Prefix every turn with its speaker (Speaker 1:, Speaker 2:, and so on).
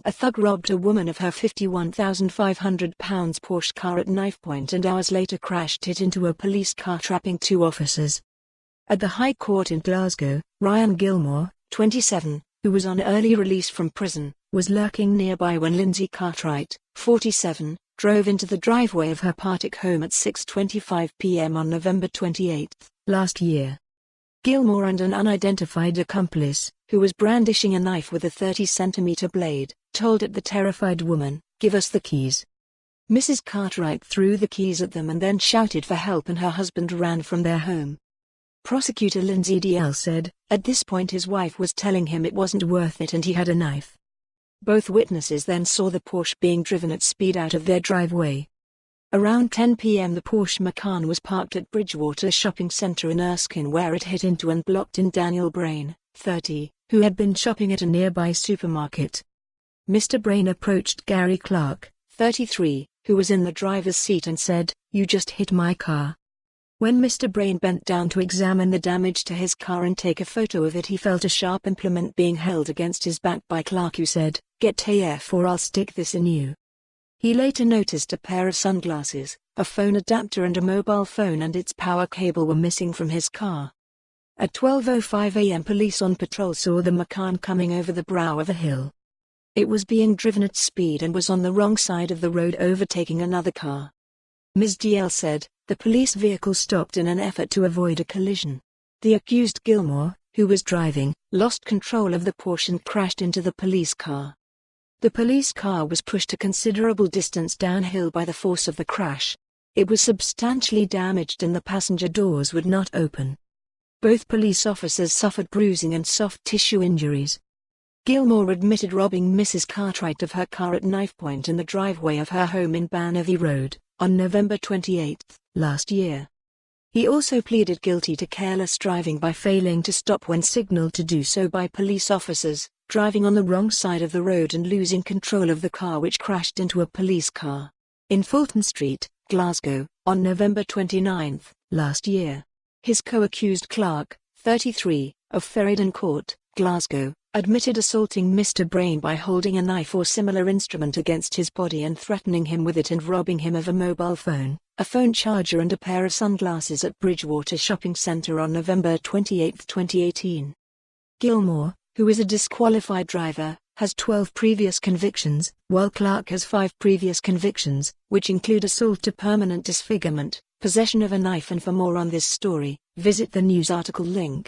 Speaker 1: A thug robbed a woman of her £51,500 Porsche car at knifepoint and hours later crashed it into a police car, trapping 2 officers. At the High Court in Glasgow, Ryan Gilmour, 27, who was on early release from prison, was lurking nearby when Lindsey Cartwright, 47, drove into the driveway of her Partick home at 6:25 p.m. on November 28, last year. Gilmour and an unidentified accomplice, who was brandishing a knife with a 30-centimetre blade, told the terrified woman, "Give us the keys." Mrs. Cartwright threw the keys at them and then shouted for help, and her husband ran from their home. Prosecutor Lindsay Dalziel said, at this point his wife was telling him it wasn't worth it and he had a knife. Both witnesses then saw the Porsche being driven at speed out of their driveway. Around 10 p.m. the Porsche Macan was parked at Bridgewater Shopping Centre in Erskine, where it hit into and blocked in Daniel Brain, 30, who had been shopping at a nearby supermarket. Mr. Brain approached Gary Clark, 33, who was in the driver's seat and said, "You just hit my car." When Mr. Brain bent down to examine the damage to his car and take a photo of it, he felt a sharp implement being held against his back by Clark, who said, "Get AF or I'll stick this in you." He later noticed a pair of sunglasses, a phone adapter and a mobile phone and its power cable were missing from his car. At 12:05 a.m. police on patrol saw the Macan coming over the brow of a hill. It was being driven at speed and was on the wrong side of the road, overtaking another car. Ms. Dalziel said, the police vehicle stopped in an effort to avoid a collision. The accused, Gilmour, who was driving, lost control of the Porsche and crashed into the police car. The police car was pushed a considerable distance downhill by the force of the crash. It was substantially damaged and the passenger doors would not open. Both police officers suffered bruising and soft tissue injuries. Gilmour admitted robbing Mrs. Cartwright of her car at knifepoint in the driveway of her home in Banavie Road, on November 28, last year. He also pleaded guilty to careless driving by failing to stop when signaled to do so by police officers, driving on the wrong side of the road and losing control of the car which crashed into a police car in Fulton Street, Glasgow, on November 29, last year. His co-accused Clark, 33, of Ferryden Court, Glasgow, admitted assaulting Mr. Brain by holding a knife or similar instrument against his body and threatening him with it and robbing him of a mobile phone, a phone charger and a pair of sunglasses at Bridgewater Shopping Centre on November 28, 2018. Gilmour, who is a disqualified driver, has 12 previous convictions, while Clark has 5 previous convictions, which include assault to permanent disfigurement, possession of a knife. And for more on this story, visit the news article link.